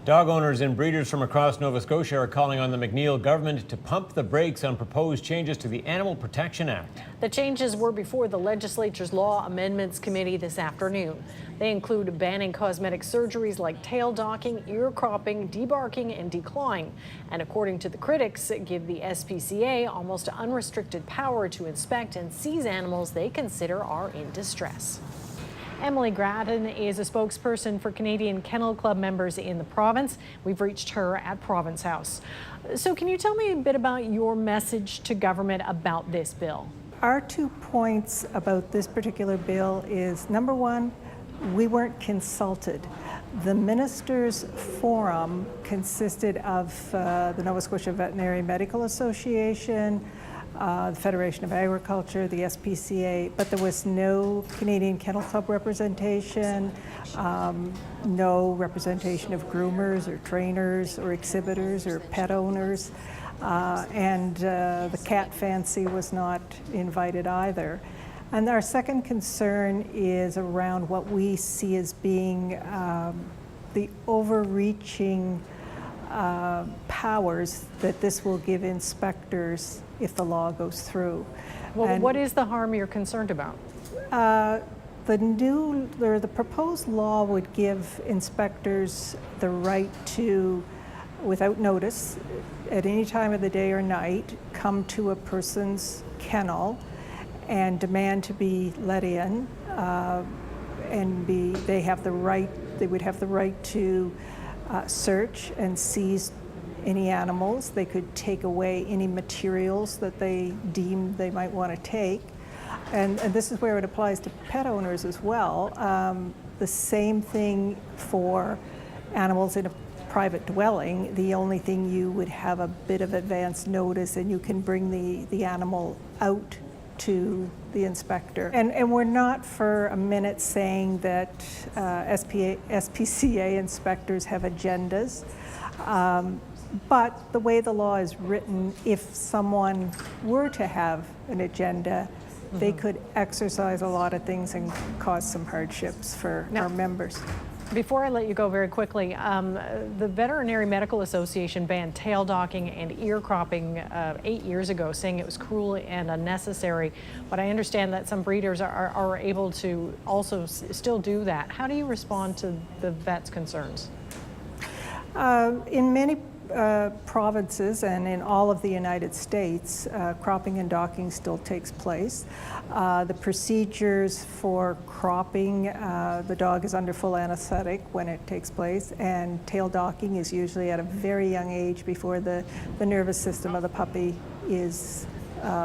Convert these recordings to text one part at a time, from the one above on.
Dog owners and breeders from across Nova Scotia are calling on the McNeil government to pump the brakes on proposed changes to the Animal Protection Act. The changes were before the legislature's Law Amendments Committee this afternoon. They include banning cosmetic surgeries like tail docking, ear cropping, debarking, and declawing. And according to the critics, give the SPCA almost unrestricted power to inspect and seize animals they consider are in distress. Emily Grattan is a spokesperson for Canadian Kennel Club members in the province. We've reached her at Province House. So can you tell me a bit about your message to government about this bill? Our 2 points about this particular bill is, number one, we weren't consulted. The Ministers' Forum consisted of the Nova Scotia Veterinary Medical Association, the Federation of Agriculture, the SPCA, but there was no Canadian Kennel Club representation, no representation of groomers or trainers or exhibitors or pet owners, and the cat fancy was not invited either. And our second concern is around what we see as being the overreaching powers that this will give inspectors if the law goes through. Well, and what is the harm you're concerned about? The proposed law would give inspectors the right to, without notice, at any time of the day or night, come to a person's kennel and demand to be let in, and they would have the right to search and seize any animals. They could take away any materials that they deem they might want to take. And this is where it applies to pet owners as well. The same thing for animals in a private dwelling. The only thing, you would have a bit of advance notice and you can bring the animal out to the inspector. And we're not for a minute saying that SPCA inspectors have agendas. But the way the law is written, if someone were to have an agenda, they could exercise a lot of things and cause some hardships for our members. Before I let you go very quickly, the Veterinary Medical Association banned tail docking and ear cropping 8 years ago, saying it was cruel and unnecessary. But I understand that some breeders are able to also still do that. How do you respond to the vets' concerns? In many provinces and in all of the United States, cropping and docking still takes place. The procedures for cropping, the dog is under full anesthetic when it takes place, and tail docking is usually at a very young age before the nervous system of the puppy is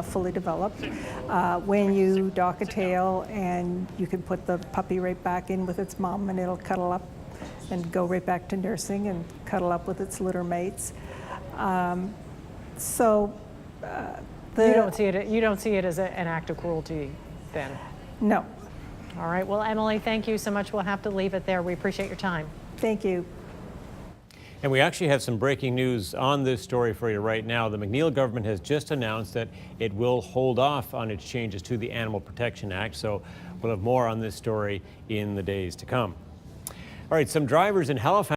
fully developed. When you dock a tail, and you can put the puppy right back in with its mom and it'll cuddle up and go right back to nursing and cuddle up with its litter mates. You don't see it as an act of cruelty, then? No. All right. Well, Emily, thank you so much. We'll have to leave it there. We appreciate your time. Thank you. And we actually have some breaking news on this story for you right now. The McNeil government has just announced that it will hold off on its changes to the Animal Protection Act. So we'll have more on this story in the days to come. All right, some drivers in Halifax